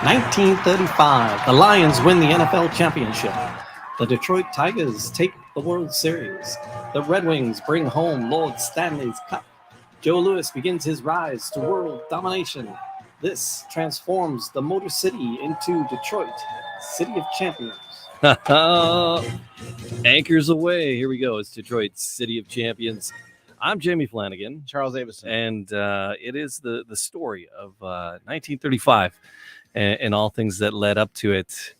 1935, the Lions win the NFL championship. The Detroit Tigers take the World Series. The Red Wings bring home Lord Stanley's Cup. Joe Louis begins his rise to world domination. This transforms the Motor City into Detroit, City of Champions. Anchors away. Here we go. It's Detroit, City of Champions. I'm Jamie Flanagan. Charles Avison. And it is the story of 1935 and all things that led up to it.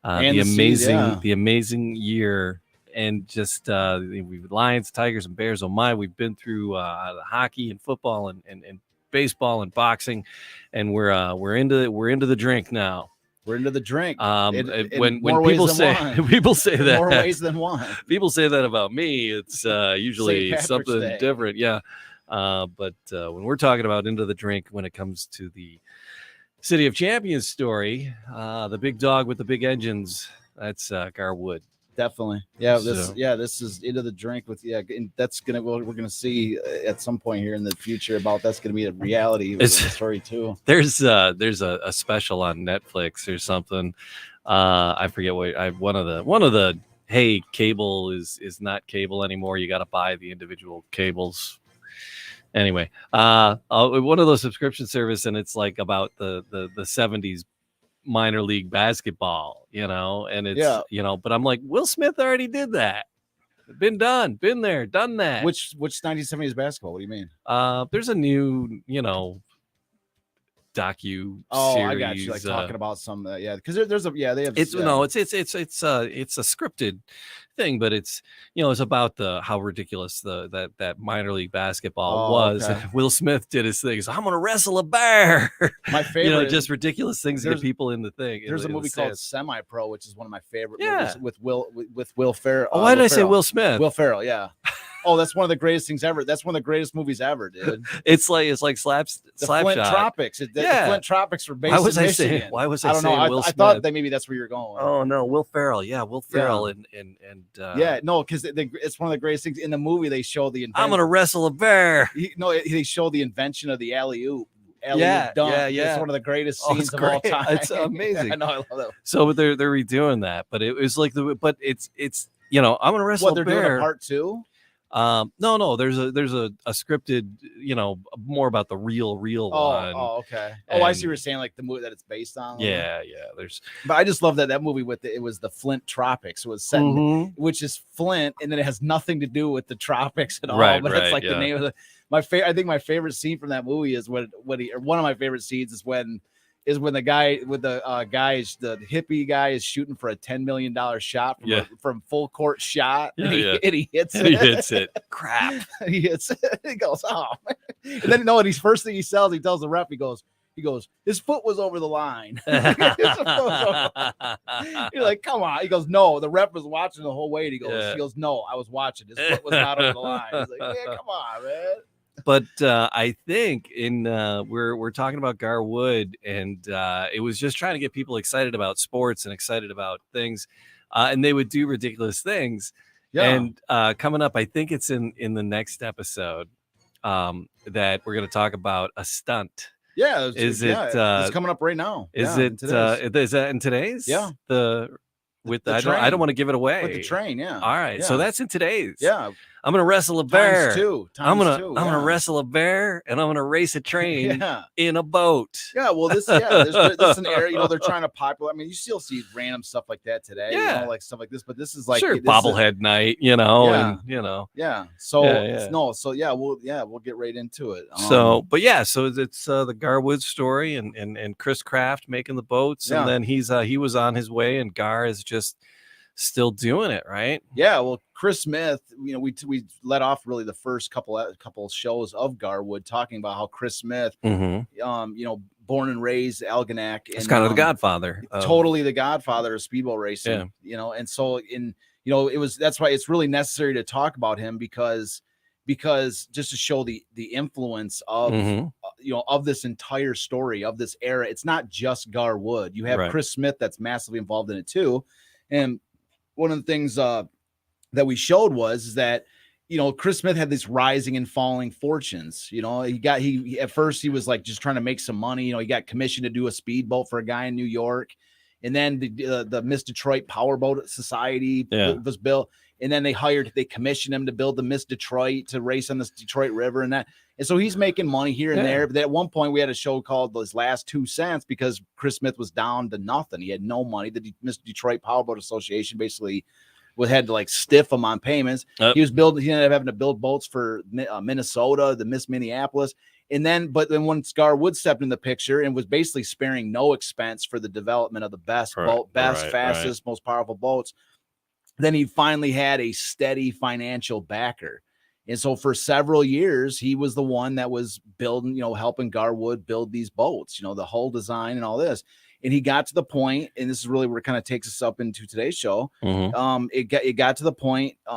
The amazing year. And just Lions, Tigers, and Bears. Oh my! We've been through hockey and football and baseball and boxing, and we're into the drink now. We're into the drink. When people say that more ways than one. People say that about me. It's usually something different. Yeah. But when we're talking about into the drink, when it comes to the City of Champions story, the big dog with the big engines, that's Gar Wood. Definitely. Yeah. This is into the drink with, and that's we're going to see at some point here in the future about that's going to be a reality with the story too. There's a special on Netflix or something. I forget one of the, hey, cable is not cable anymore. You got to buy the individual cables. Anyway, one of those subscription service, and it's like about the 70s minor league basketball, and it's but I'm like, Will Smith already did that. Been there, done that. Which 1970s basketball? What do you mean? There's a new docu series. I got you. Like talking about some because there's they have it's a scripted thing, but it's it's about how ridiculous that minor league basketball was. Okay. Will Smith did his thing. So I'm gonna wrestle a bear. My favorite, just ridiculous things to get people in the thing. There's a movie called Semi Pro, which is one of my favorite movies with Will Ferrell. Oh, why did I say Will Smith? Will Ferrell, yeah. Oh, that's one of the greatest things ever. That's one of the greatest movies ever, dude. It's like slap Flint shot. Tropics. The Flint Tropics were based in Michigan. Why was I saying Will Smith? I thought that maybe that's where you're going. Oh no, Will Ferrell. Yeah, Will Ferrell and because it's one of the greatest things in the movie. They show the I'm gonna wrestle a bear. They show the invention of the alley-oop. Dunk. Yeah. It's one of the greatest scenes of all time. It's amazing. I know, I love that. So they're redoing that, but it was like it's I'm gonna wrestle a bear. They're doing a part 2. No, there's a scripted, more about the real one. Oh, okay. I see what you're saying, like the movie that it's based on. Yeah. But I just love that movie it was the Flint Tropics. It was set which is Flint, and then it has nothing to do with the tropics at all. It's like the name of I think my favorite scene from that movie is one of my favorite scenes is when the guy with the hippie guy is shooting for a $10 million shot from full court shot. And he hits it. He hits it. Crap. He hits it. He goes, oh, man. And then and first thing he tells the ref, he goes, his foot was over the line. You're like, come on. He goes, no, the ref was watching the whole way. And he goes, no, I was watching. His foot was not over the line. He's like, yeah, come on, man. But I think we're talking about Gar Wood, and it was just trying to get people excited about sports and excited about things, and they would do ridiculous things. Yeah. And coming up, I think it's in the next episode that we're going to talk about a stunt. Yeah, it's coming up right now. Is that in today's? Yeah. I don't want to give it away. With the train, yeah. All right, so that's in today's. Yeah. I'm gonna wrestle a bear. I'm gonna wrestle a bear, and I'm gonna race a train in a boat. Yeah, well, this is an area. They're trying to populate. I mean, you still see random stuff like that today. Yeah, like stuff like this. But this is like bobblehead night. Yeah. Yeah. So we'll get right into it. So it's the Gar Wood story, and Chris Kraft making the boats, and then he was on his way, and Gar is just still doing it, right? Yeah, well, Chris Smith, we let off really the first couple shows of Gar Wood talking about how Chris Smith, born and raised Algonac, it's kind of the godfather, totally the godfather of speedboat racing. And so that's why it's really necessary to talk about him because just to show the influence of of this entire story of this era. It's not just Gar Wood. You have Chris Smith that's massively involved in it too, and one of the things that we showed was that Chris Smith had these rising and falling fortunes. He at first he was like just trying to make some money. He got commissioned to do a speedboat for a guy in New York, and then the Miss Detroit Powerboat Society was built, and then they commissioned him to build the Miss Detroit to race on the Detroit River and that. And so he's making money here and there. But at one point we had a show called Those Last 2 Cents because Chris Smith was down to nothing. He had no money. The Miss Detroit Powerboat Association basically had to like stiff him on payments. He ended up having to build boats for Minnesota, the Miss Minneapolis. But then once Gar Wood stepped in the picture and was basically sparing no expense for the development of the best fastest, most powerful boats, then he finally had a steady financial backer. And so for several years, he was the one that was building, helping Gar Wood build these boats, the hull design and all this. And he got to the point, and this is really where it kind of takes us up into today's show. It got to the point in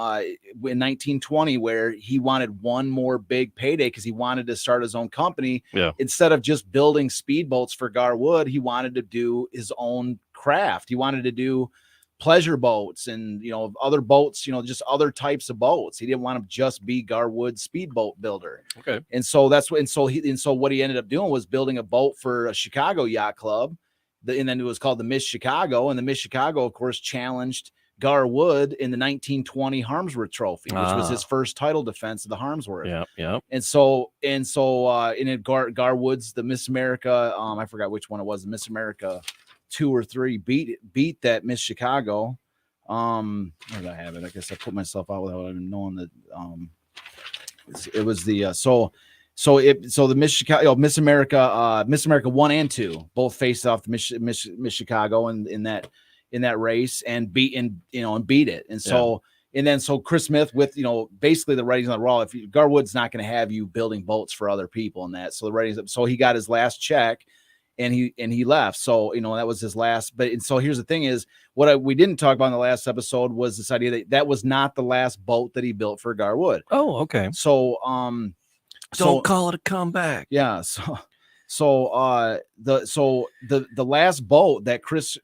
1920 where he wanted one more big payday because he wanted to start his own company. Yeah. Instead of just building speedboats for Gar Wood, he wanted to do his own craft. He wanted to do pleasure boats and other boats, just other types of boats. He didn't want to just be Gar Wood's speedboat builder. Okay. And so what he ended up doing was building a boat for a Chicago yacht club. And then it was called the Miss Chicago, and the Miss Chicago, of course, challenged Gar Wood in the 1920 Harmsworth Trophy, which was his first title defense of the Harmsworth. Yeah. And so Gar Wood's the Miss America. I forgot which one it was. The Miss America 2 or 3 beat that Miss Chicago. Where did I have it? I guess I put myself out without even knowing that. It was the So the Miss Chicago, Miss America 1 and 2 both faced off the Miss Chicago in that race and beat it. And so Chris Smith with basically the writings on the wall. If Gar Wood's not going to have you building boats for other people and that, so the writings. So he got his last check, and he left. So that was his last. But so here's the thing: is what we didn't talk about in the last episode was this idea that was not the last boat that he built for Gar Wood. Oh, okay. So Don't call it a comeback. Yeah. So the last boat that Chris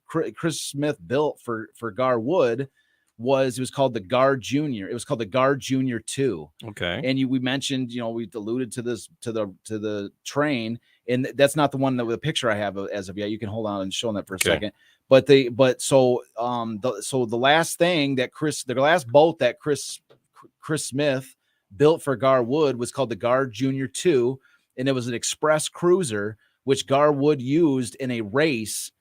Smith built for Gar Wood was called the Gar Junior. It was called the Gar Junior 2. Okay. And we mentioned, we alluded to this to the train, and that's not the one that the picture I have as of yet. You can hold on and show that for a second. But the last boat that Chris Smith built for Gar Wood was called the Gar Junior 2, and it was an express cruiser which Gar Wood used in a race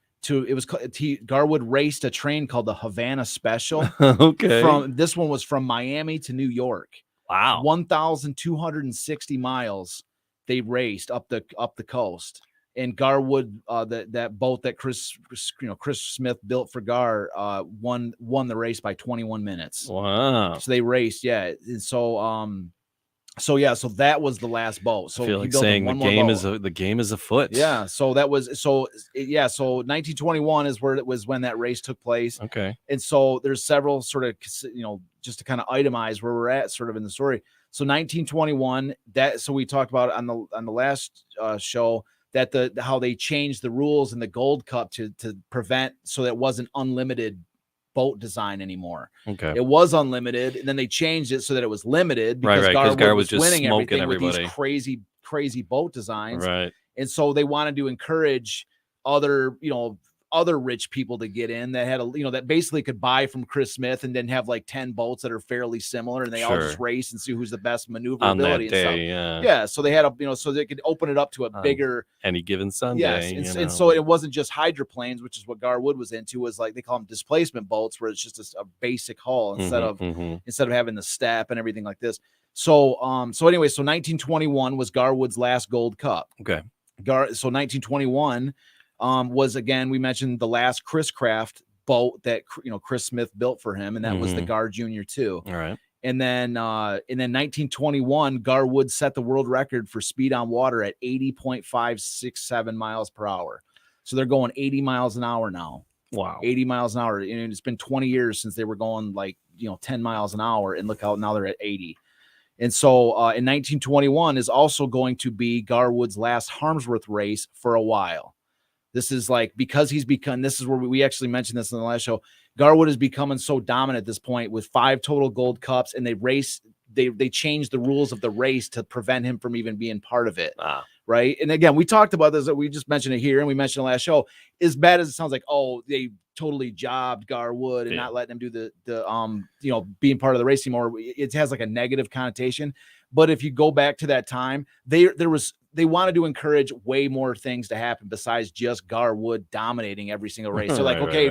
Gar Wood raced a train called the Havana Special. Okay. This one was from Miami to New York. Wow. 1,260 miles they raced up the coast. And Gar Wood, that boat that Chris Smith built for Gar, won the race by 21 minutes. Wow! So they raced, yeah. And so that was the last boat. So I feel like saying the game is afoot. Yeah. So that was So 1921 is where it was when that race took place. Okay. And so there's several sort of just to kind of itemize where we're at, sort of in the story. So 1921. So we talked about on the last show. That how they changed the rules in the Gold Cup to prevent, so that it wasn't unlimited boat design anymore. Okay, it was unlimited, and then they changed it so that it was limited because Gar was just winning everything with these crazy boat designs. Right, and so they wanted to encourage other rich people to get in that had that basically could buy from Chris Smith and then have like 10 boats that are fairly similar, and they all just race and see who's the best maneuverability and stuff. Yeah. So they had so they could open it up to a bigger any given Sunday. Yes. And so it wasn't just hydroplanes, which is what Gar Wood was into, was like they call them displacement boats, where it's just a basic hull instead of having the step and everything like this. So 1921 was Gar Wood's last Gold Cup. Okay. So 1921 was, again, we mentioned the last Chris Craft boat that Chris Smith built for him, and that was the Gar Junior 2. All right. And then 1921, Gar Wood set the world record for speed on water at 80.567 miles per hour. So they're going 80 miles an hour now. Wow. 80 miles an hour. And it's been 20 years since they were going 10 miles an hour, and look how now they're at 80. And so in 1921 is also going to be Gar Wood's last Harmsworth race for a while. This is because he's become, this is where we actually mentioned this in the last show. Gar Wood is becoming so dominant at this point with 5 total Gold Cups, and they race they changed the rules of the race to prevent him from even being part of it. Right. And again, we talked about this, we just mentioned it here and we mentioned the last show. As bad as it sounds like, oh, they totally jobbed Gar Wood and not letting him do the being part of the race anymore. It has like a negative connotation. But if you go back to that time, they wanted to encourage way more things to happen besides just Gar Wood dominating every single race. So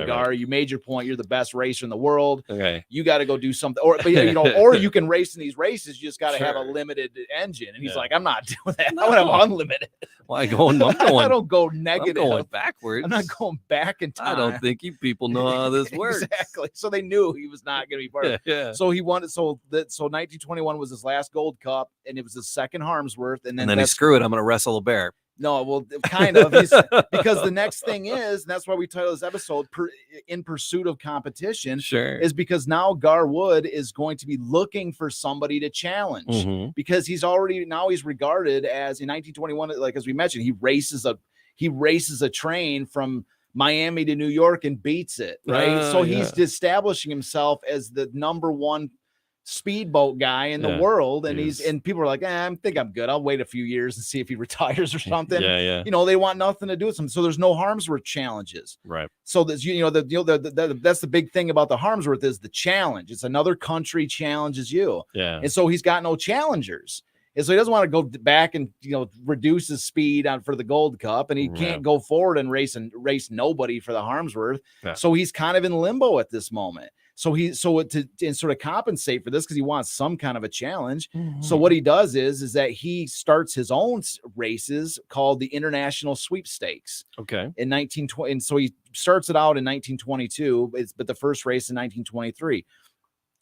Gar, you made your point. You're the best racer in the world. Okay. You got to go do something. Or you can race in these races. You just got to have a limited engine. And he's like, I'm not doing that. I want to have unlimited. Why going? I don't go negative. I'm going backwards. I'm not going back in time. I don't think you people know how this works. Exactly. So they knew he was not going to be part of it. Yeah. So he wanted. So 1921 was his last Gold Cup, and it was his second Harmsworth. And then he screw it. I'm going to wrestle a bear. No, well, kind of, because the next thing is, and that's why we titled this episode "In Pursuit of Competition." Sure, is because now Gar Wood is going to be looking for somebody to challenge because he's regarded as in 1921, like as we mentioned, he races a train from Miami to New York and beats it, right? So he's establishing himself as the number one speedboat guy in the world, and and people are like, I think I'm good. I'll wait a few years and see if he retires or something. They want nothing to do with him. So there's no Harmsworth challenges, right? So that's that's the big thing about the Harmsworth is the challenge. It's another country challenges you, and so he's got no challengers. And so he doesn't want to go back and reduce his speed for the Gold Cup, and he can't go forward and race nobody for the Harmsworth. So he's kind of in limbo at this moment. So to sort of compensate for this, because he wants some kind of a challenge. So what he does is that he starts his own races called the International Sweepstakes. Okay. In 1920, and so he starts it out in 1922, but the first race in 1923.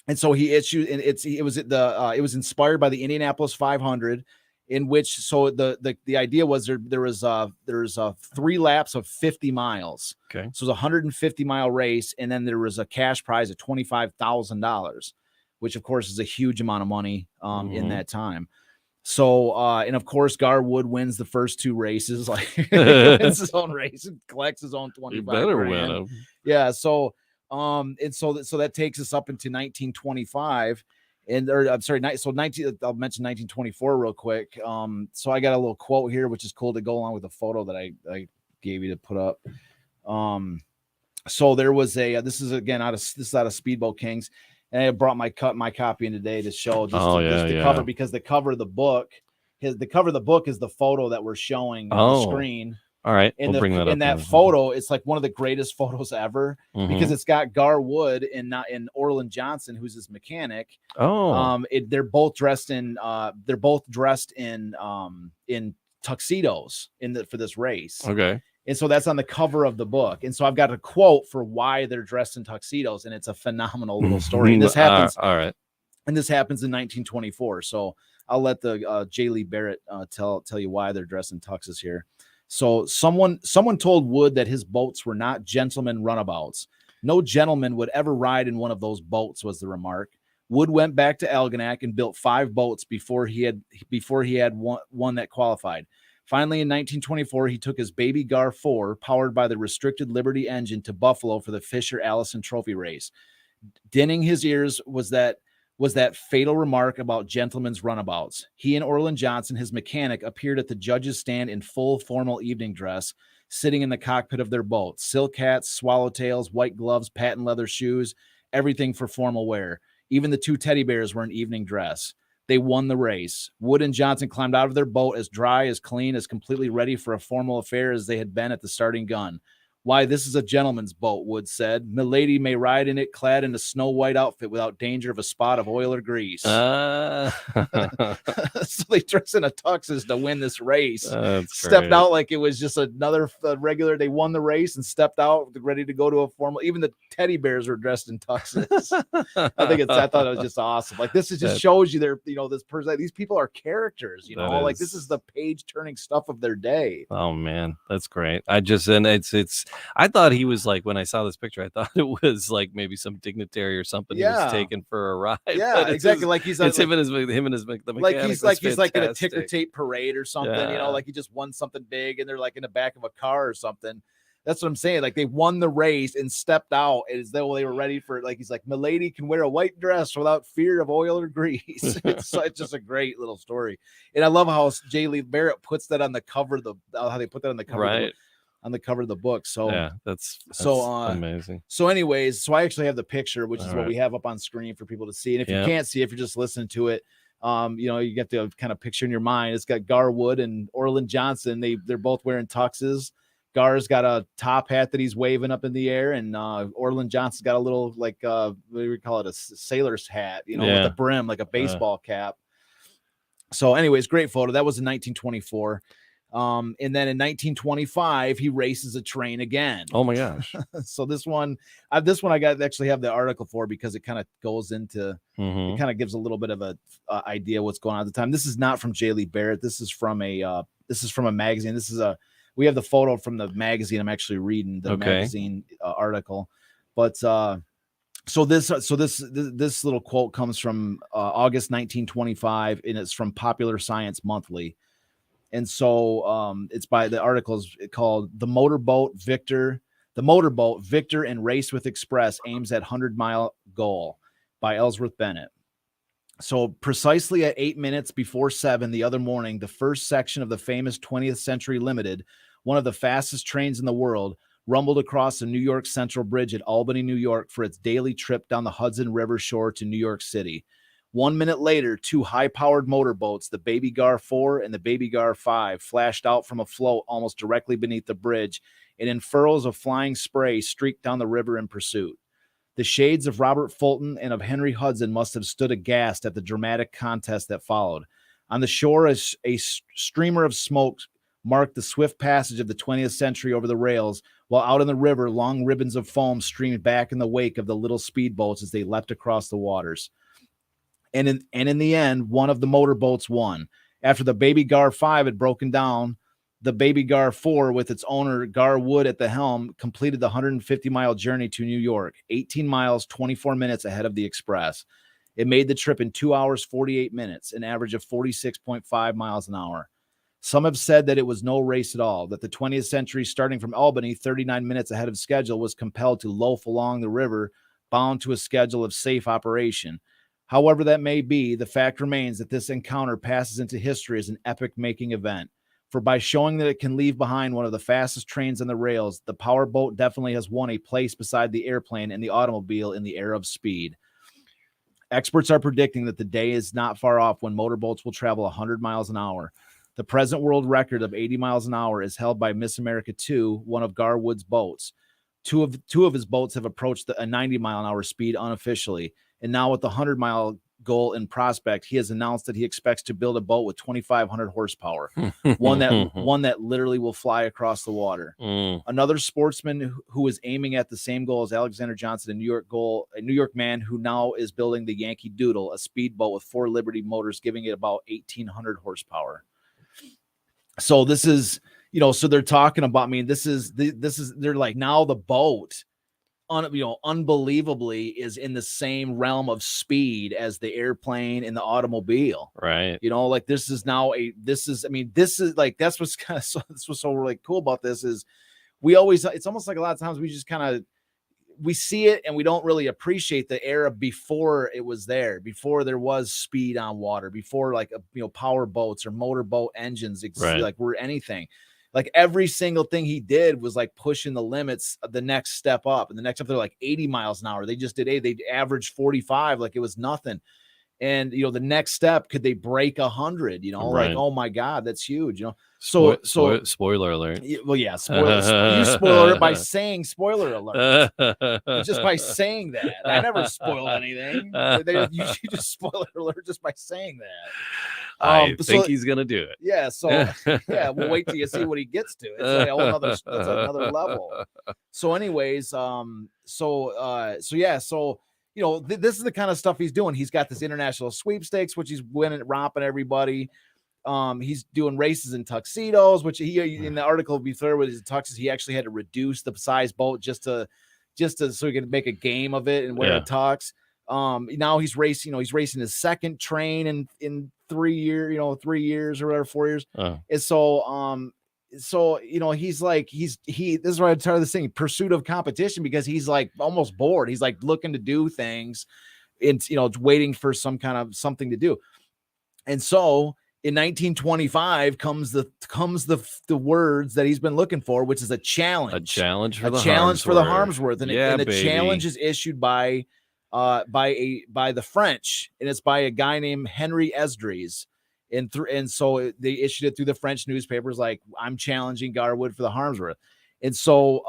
And so he issued, and it was inspired by the Indianapolis 500, in which the idea was there's 3 laps of 50 miles. Okay. So it was a 150-mile race, and then there was a cash prize of $25,000, which of course is a huge amount of money in that time. So and of course Gar Wood wins the first 2 races, like he wins his own race and collects his own 25. You better win them. Yeah. So so that takes us up into 1925. I'll mention 1924 real quick. So I got a little quote here, which is cool to go along with the photo that I gave you to put up. So there was this is out of Speedboat Kings, and I brought my copy in today to show the cover, because the cover of the book is the photo that we're showing on the screen. All right, we'll bring that up. In that photo, it's like one of the greatest photos ever, because it's got Gar Wood and Orland Johnson, who's his mechanic. They're both dressed in tuxedos for this race. Okay. And so that's on the cover of the book. And so I've got a quote for why they're dressed in tuxedos, and it's a phenomenal little story. And this happens. All right. And this happens in 1924. So I'll let the J. Lee Barrett tell you why they're dressed in tuxes here. So someone told Wood that his boats were not gentlemen runabouts. No gentleman would ever ride in one of those boats, was the remark. Wood went back to Algonac and built 5 boats before he had one that qualified. Finally, in 1924, he took his baby Gar 4, powered by the restricted Liberty engine, to Buffalo for the Fisher Allison Trophy race. Dinning his ears was that fatal remark about gentlemen's runabouts. He and Orland Johnson, his mechanic, appeared at the judge's stand in full formal evening dress, sitting in the cockpit of their boat. Silk hats, swallowtails, white gloves, patent leather shoes, everything for formal wear. Even the 2 teddy bears were in evening dress. They won the race. Wood and Johnson climbed out of their boat as dry, as clean, as completely ready for a formal affair as they had been at the starting gun. Why, this is a gentleman's boat, Wood said. Milady may ride in it clad in a snow-white outfit without danger of a spot of oil or grease. So they dressed in a tuxes to win this race. Stepped out like it was just another regular. They won the race and stepped out ready to go to a formal. Even the teddy bears were dressed in tuxes. I thought it was just awesome. Like, this just shows you this person. These people are characters. This is the page-turning stuff of their day. Oh man, that's great. I thought he was like, when I saw this picture, I thought it was like maybe some dignitary or something he was taking for a ride. Yeah, exactly. Like he's like, him and the mechanic. He's like in a ticker tape parade or something. Like he just won something big, and they're like in the back of a car or something. That's what I'm saying. Like they won the race and stepped out as though they were ready for, like, he's like, "Milady can wear a white dress without fear of oil or grease." It's just a great little story. And I love how J. Lee Barrett puts that on the cover of how they put that on the cover, right. On the cover of the book. So yeah, that's amazing. So anyways, so I actually have the picture, which is All what right. we have up on screen for people to see. And if you can't see, if you're just listening to it, you get the kind of picture in your mind. It's got Gar Wood and Orland Johnson. They're both wearing tuxes. Gar's got a top hat that he's waving up in the air, and Orland Johnson's got a little, like, what do we call it, a sailor's hat, with a brim, like a baseball cap. So anyways, great photo. That was in 1924. And then in 1925, he races a train again. Oh my gosh. So this one I actually have the article for, because it kind of goes into, it kind of gives a little bit of a idea what's going on at the time. This is not from J. Lee Barrett. This is from a magazine. We have the photo from the magazine. I'm actually reading the magazine article, but so this little quote comes from August 1925, and it's from Popular Science Monthly. And so it's by the articles called The Motorboat Victor and Race with Express Aims at 100-Mile Goal by Ellsworth Bennett. So precisely at 8 minutes before 7 the other morning, the first section of the famous 20th Century Limited, one of the fastest trains in the world, rumbled across the New York Central Bridge at Albany, New York, for its daily trip down the Hudson River shore to New York City. 1 minute later, two high-powered motorboats, the Baby Gar 4 and the Baby Gar 5, flashed out from a float almost directly beneath the bridge, and in furrows of flying spray streaked down the river in pursuit. The shades of Robert Fulton and of Henry Hudson must have stood aghast at the dramatic contest that followed. On the shore, a streamer of smoke marked the swift passage of the 20th century over the rails, while out in the river, long ribbons of foam streamed back in the wake of the little speedboats as they leapt across the waters. And in the end, one of the motorboats won. After the Baby Gar 5 had broken down, the Baby Gar 4, with its owner, Gar Wood, at the helm, completed the 150-mile journey to New York, 18 miles, 24 minutes ahead of the express. It made the trip in 2 hours, 48 minutes, an average of 46.5 miles an hour. Some have said that it was no race at all, that the 20th century, starting from Albany, 39 minutes ahead of schedule, was compelled to loaf along the river, bound to a schedule of safe operation. However that may be, the fact remains that this encounter passes into history as an epic-making event. For by showing that it can leave behind one of the fastest trains on the rails, the power boat definitely has won a place beside the airplane and the automobile in the era of speed. Experts are predicting that the day is not far off when motorboats will travel 100 miles an hour. The present world record of 80 miles an hour is held by Miss America 2, one of Gar Wood's boats. Two of his boats have approached a 90-mile-an-hour speed unofficially. And now with the 100-mile goal in prospect, he has announced that he expects to build a boat with 2,500 horsepower, one that literally will fly across the water. Another sportsman who is aiming at the same goal as Alexander Johnson, a New York man who now is building the Yankee Doodle, a speedboat with 4 Liberty motors, giving it about 1,800 horsepower. So this is, so they're talking about, they're like, now the boat, unbelievably is in the same realm of speed as the airplane and the automobile. Right. This is that's what's kind of, this was so really cool about this is it's almost like a lot of times we just kind of, we see it and we don't really appreciate the era before it was there, before there was speed on water, before power boats or motorboat engines, like were anything. Like every single thing he did was like pushing the limits of the next step up, and the next step they're like 80 miles an hour. They just did they averaged 45, like it was nothing. And the next step, could they break 100? Like, oh my God, that's huge. So spoiler alert. Well, yeah, spoiler. You spoiler it by saying spoiler alert. Just by saying that, I never spoiled anything. You just spoiler alert just by saying that. I think he's gonna do it. Yeah. So yeah, we'll wait till you see what he gets to. It's that's another level. So, anyways, this is the kind of stuff he's doing. He's got this international sweepstakes, which he's winning, romping everybody. He's doing races in tuxedos, which he in the article before with his tuxes, he actually had to reduce the size boat just to so he could make a game of it and wear a tux. Now he's racing, he's racing his second train in 3 years or whatever, 4 years. And so so he's like this is why I started this thing, pursuit of competition, because he's like almost bored. He's like looking to do things and waiting for something to do. And so in 1925 comes the words that he's been looking for, which is a challenge. A challenge for the Harmsworth. And, yeah, and the challenge is issued by the French, and it's by a guy named Henry Esdras. And so they issued it through the French newspapers, like, I'm challenging Gar Wood for the Harmsworth. And so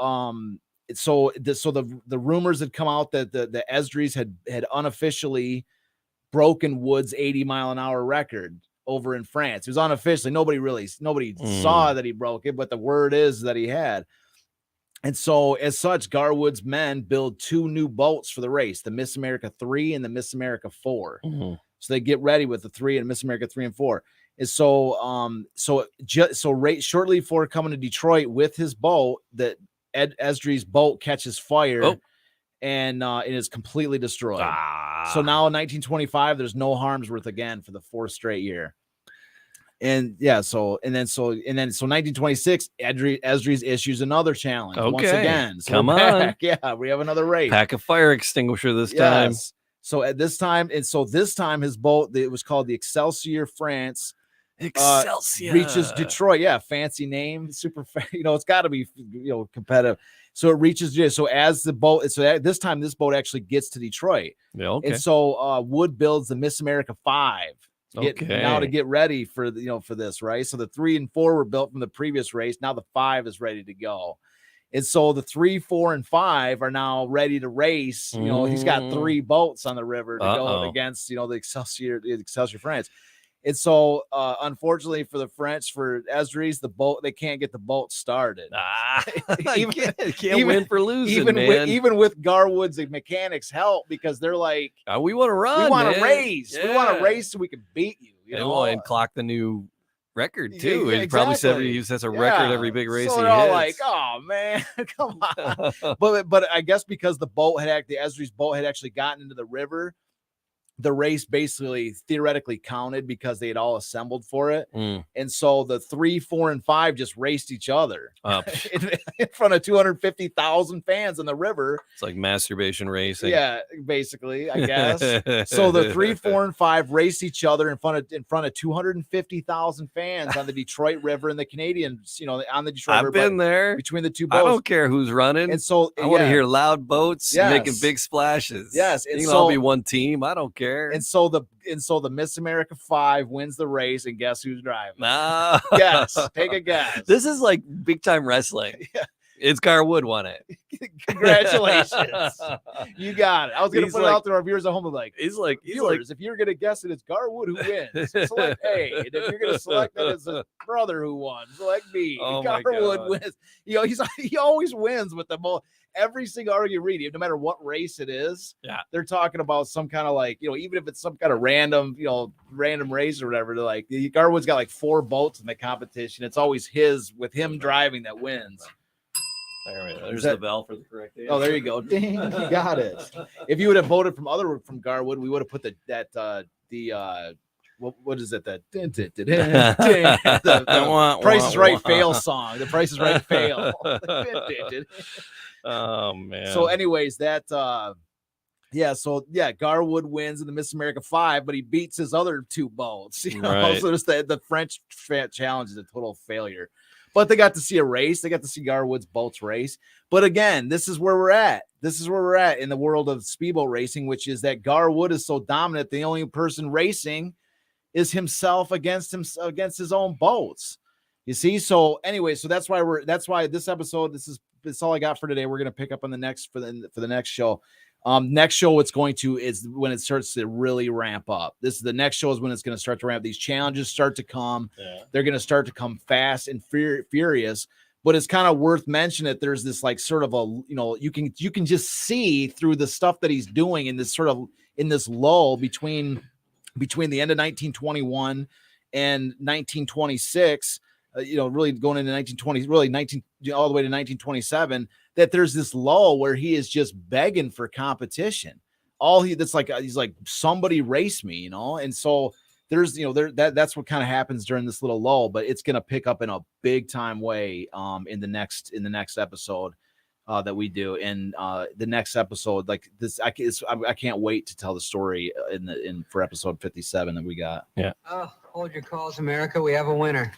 the rumors had come out that the Esdras had unofficially broken Wood's 80-mile-an-hour record over in France. It was unofficially. Nobody saw that he broke it, but the word is that he had. And so, as such, Gar Wood's men build 2 new boats for the race, the Miss America 3 and the Miss America 4. Mm-hmm. So they get ready with the 3 and Miss America 3 and 4. And so, shortly before coming to Detroit with his boat, that Esdras' boat catches fire and it is completely destroyed. So now in 1925, there's no Harmsworth again for the 4th straight year. And so 1926, Esdras issues another challenge once again. So come on. Yeah, we have another race. Pack a fire extinguisher this time. So at this time, this time his boat, it was called the Excelsior France. Excelsior reaches Detroit. Yeah, fancy name, super. It's got to be competitive. So it reaches. So as the boat, this time this boat actually gets to Detroit. Yeah, okay. And so Wood builds the Miss America 5. Now to get ready for for this, right? So the 3 and 4 were built from the previous race. Now the 5 is ready to go. And so the 3, 4, and 5 are now ready to race. He's got 3 boats on the river to go against, the Excelsior France. And so, unfortunately for the French, for Esdras, they can't get the boat started. You can't win for losing, even with Gar Wood's mechanics' help, because they're like, we want to run. We want to race. Yeah. We want to race so we can beat you. And clock the new record too. Yeah, exactly. Probably said he uses a record every big race. So they're all like, "Oh man, come on!" but I guess because the Esdras' boat had actually gotten into the river, the race basically theoretically counted because they had all assembled for it. And so the 3, 4, and 5 just raced each other in front of 250,000 fans in the river. It's like masturbation racing. Yeah, basically, I guess. So the 3, 4, and 5 raced each other in front of 250,000 fans on the Detroit River, and the Canadians, on the Detroit River. I've been there between the 2 boats. I don't care who's running. And so I want to hear loud boats making big splashes. Yes, and you can all be one team. I don't care. And so the Miss America 5 wins the race, and guess who's driving? Yes, take a guess. This is like big time wrestling. Yeah. It's Gar Wood won it. Congratulations. You got it. I was going to put it out there. Our viewers at home are like, viewers, if you're going to guess it, it's Gar Wood who wins. Select A. And if you're going to select that as a brother who won, select B. Gar Wood wins. He always wins with the most. Every single article you read, no matter what race it is, they're talking about some kind of even if it's some kind of random race or whatever. They're like, Gar Wood's got like 4 boats in the competition. It's always with him driving that wins. There's the bell for the correct answer. Oh, there you go. Dang, you got it. If you would have voted from Gar Wood, we would have put what is it? The Price is Right fail song. The Price is Right fail. Oh man. So anyways, Gar Wood wins in the Miss America 5, but he beats his other 2 boats. Right. So just the French challenge is a total failure. But they got to see a race. They got to see Gar Wood's boats race. But again, this is where we're at. This is where we're at in the world of speedboat racing, which is that Gar Wood is so dominant. The only person racing is himself against his own boats. You see? So anyway, so that's why this episode, that's all I got for today. We're going to pick up on the next for the next show. Next show is when it starts to really ramp up. The next show is when it's going to start to ramp. These challenges start to come. Yeah. They're going to start to come fast and furious. But it's kind of worth mentioning that there's this sort of you can just see through the stuff that he's doing in this lull between the end of 1921 and 1926. Really going into 1920, really all the way to 1927, that there's this lull where he is just begging for competition. He's like, somebody race me, and so there's, that's what kind of happens during this little lull, but it's going to pick up in a big time way in the next episode that we do. And the next episode, like this, I can't wait to tell the story for episode 57 that we got. Yeah. Oh, hold your calls, America. We have a winner.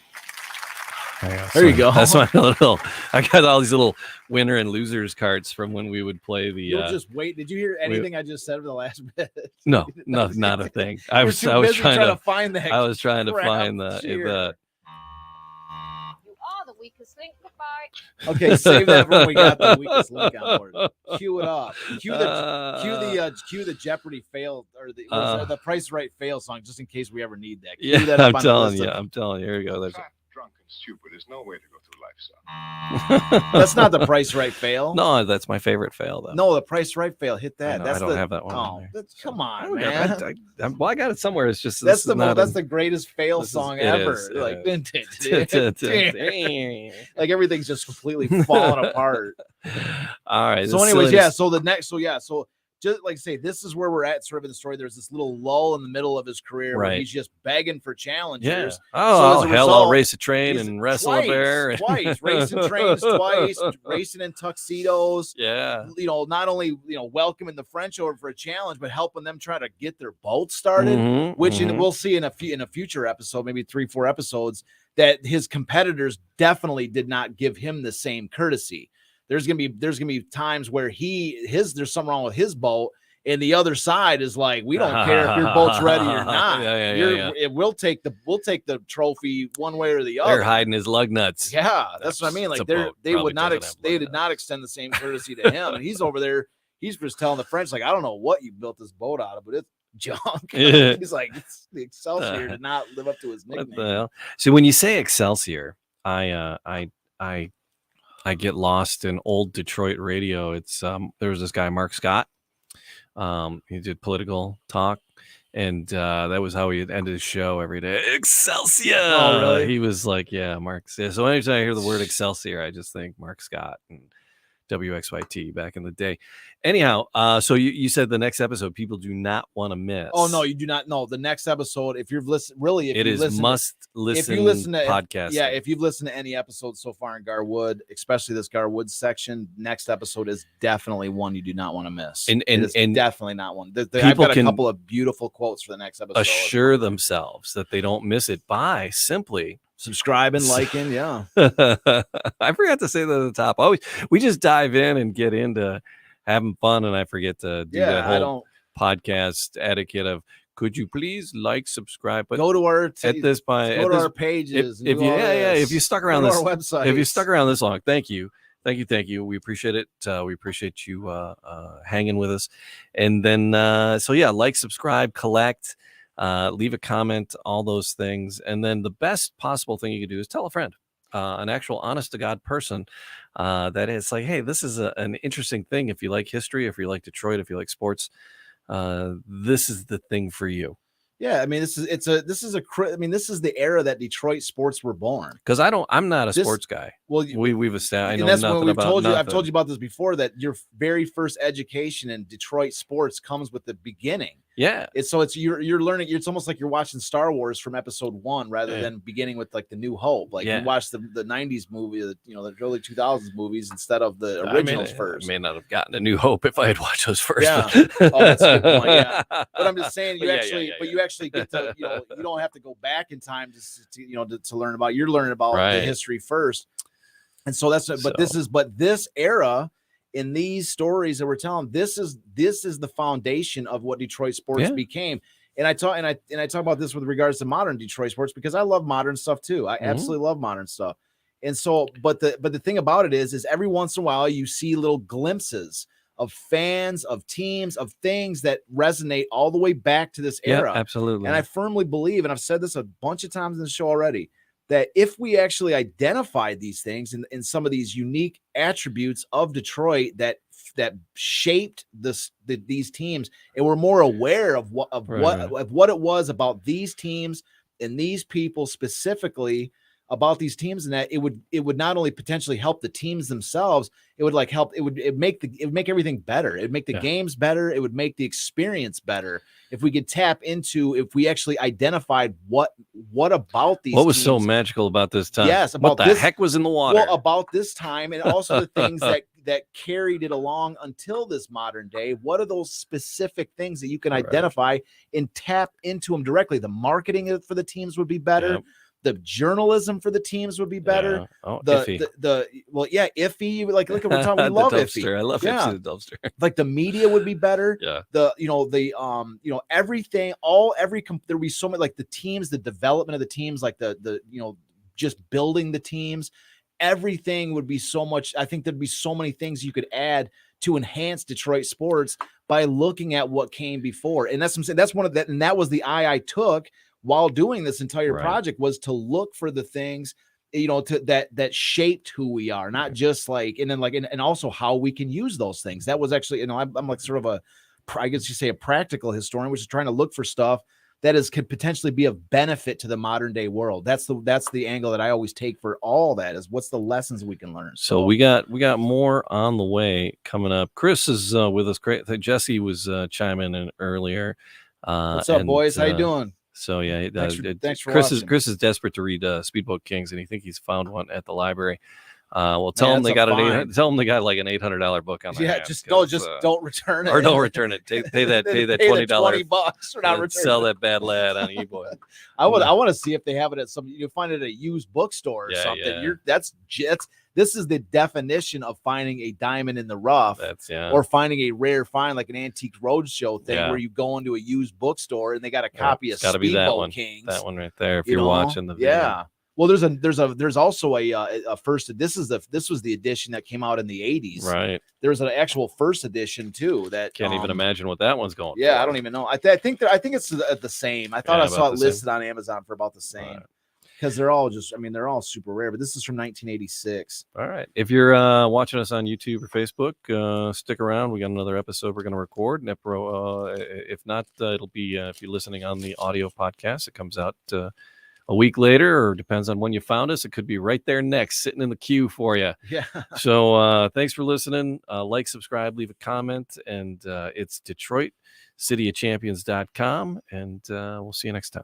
There you go. That's my little. I got all these little winner and losers cards from when we would play the. You'll just wait. Did you hear anything I just said for the last bit? No, not a thing. I was trying to find that. I was trying to find the. You are the weakest link. Goodbye. Okay, save that for when we got the weakest link on board. Cue it up. Cue the Jeopardy fail or the Price Right fail song, just in case we ever need that. Cue that up I'm telling you. Here we go. There's drunk and stupid is no way to go through life, son. That's not the Price Right fail. No, that's my favorite fail though. No, the Price Right fail. Hit that. I don't have that one. Oh, come on, man. I got it somewhere. It's just that's the greatest fail song ever. Like everything's just completely falling apart. All right. So, anyways, So just like say, this is where we're at sort of in the story. There's this little lull in the middle of his career where he's just begging for challengers. Yeah. Oh, so hell, I'll race a train and wrestle a bear. Twice. Racing trains twice, racing in tuxedos. Yeah. Not only, welcoming the French over for a challenge, but helping them try to get their boat started, which we'll see in a future episode, maybe 3-4 episodes, that his competitors definitely did not give him the same courtesy. There's gonna be times where there's something wrong with his boat, and the other side is like, we don't care if your boat's ready or not. We'll take the trophy one way or the other. They're hiding his lug nuts. Yeah, that's what I mean. Like they did not extend the same courtesy to him, and he's over there. He's just telling the French, like, I don't know what you built this boat out of, but it's junk. He's like, the Excelsior did not live up to his nickname. What the hell? So when you say Excelsior, I get lost in old Detroit radio. It's there was this guy, Mark Scott. He did political talk, and that was how he ended his show every day. Excelsior! Oh, really? He was like, yeah, Mark. Yeah, so anytime I hear the word Excelsior, I just think Mark Scott and WXYT back in the day. Anyhow, so you said the next episode people do not want to miss. Oh no, you do not know the next episode. If you've listened, really, if it you is listen, must listen. If you listen to podcast, if you've listened to any episode so far in Gar Wood, especially this Gar Wood section, next episode is definitely one you do not want to miss. And definitely not one. I've got a couple of beautiful quotes for the next episode. Assure themselves that they don't miss it by simply subscribing, liking. Yeah, I forgot to say that at the top. Always, we just dive in and get into having fun, and I forget to do that whole podcast etiquette of could you please like, subscribe, but go to our our pages. If you stuck around our website, if you stuck around this long, thank you. We appreciate it. We appreciate you hanging with us, and then like, subscribe, collect. Leave a comment, all those things. And then the best possible thing you could do is tell a friend, an actual honest to God person that is like, hey, this is an interesting thing. If you like history, if you like Detroit, if you like sports, this is the thing for you. Yeah, I mean, this is the era that Detroit sports were born. Because I'm not a sports guy. Well, we've established. I know nothing about nothing. I've told you about this before, that your very first education in Detroit sports comes with the beginning. Yeah, you're learning. It's almost like you're watching Star Wars from episode 1 rather than beginning with like the New Hope. Like you watch the 90s movie, the early 2000s movies instead of the originals first. I may not have gotten a New Hope if I had watched those first. Yeah, that's a good point. Yeah, but I'm just saying you actually get to you don't have to go back in time to learn about. You're learning about the history first, and so that's. But this era. In these stories that we're telling, this is the foundation of what Detroit sports became. And I talk about this with regards to modern Detroit sports because I love modern stuff too. I absolutely love modern stuff. And so, but the thing about it is every once in a while you see little glimpses of fans, of teams, of things that resonate all the way back to this era. Yeah, absolutely. And I firmly believe, and I've said this a bunch of times in the show already, that if we actually identified these things and some of these unique attributes of Detroit that shaped these teams, and we're more aware of what it was about these teams and these people specifically, about these teams, and that it would not only potentially help the teams themselves, it would like help. It would make everything better. It'd make the games better. It would make the experience better if we could tap into, if we actually identified what about these. What was teams, so magical about this time? Yes, about what the heck was in the water? Well, about this time, and also the things that carried it along until this modern day. What are those specific things that you can identify and tap into them directly? The marketing for the teams would be better. Yep. The journalism for the teams would be better. Yeah. Oh, iffy. Iffy. Like look at we're talking. We love iffy. I love iffy the dumpster. Like the media would be better. Yeah. Everything. There'd be so many, like the teams, the development of the teams, like the just building the teams. Everything would be so much. I think there'd be so many things you could add to enhance Detroit sports by looking at what came before. And that's what I'm saying. That's one of that. And that was the eye I took while doing this entire project, was to look for the things, that shaped who we are, not just like, and then like, and also how we can use those things. That was actually, I'm like sort of I guess you say a practical historian, which is trying to look for stuff that could potentially be of benefit to the modern day world. That's the angle that I always take for all that, is what's the lessons we can learn. So we got more on the way coming up. Chris is with us. Great. Jesse was chiming in earlier. What's up, boys? How you doing? So yeah, thanks for Chris watching. Chris is desperate to read Speedboat Kings, and he think he's found one at the library. Well, tell them they got like an $800 book on their hands. Don't return it, or don't return it. Pay that $20 $20 for not returning. Sell that bad lad on eBay. I want to see if they have it at some. You find it at a used bookstore or something. Yeah. This is the definition of finding a diamond in the rough, or finding a rare find, like an antique roadshow thing, where you go into a used bookstore and they got a copy of Speedboat Kings. That one right there. If you're watching the video. Yeah. Well, there's also a first. This was the edition that came out in the 80s. Right. There's an actual first edition too. That can't even imagine what that one's going. Yeah, for. I don't even know. I think it's the same. I thought I saw it listed on Amazon for about the same. Because they're all they're all super rare, but this is from 1986. All right. If you're watching us on YouTube or Facebook, stick around. We got another episode we're going to record. If not, it'll be, if you're listening on the audio podcast, it comes out a week later, or depends on when you found us. It could be right there next, sitting in the queue for you. Yeah. So thanks for listening. Like, subscribe, leave a comment, and it's DetroitCityofChampions.com, and we'll see you next time.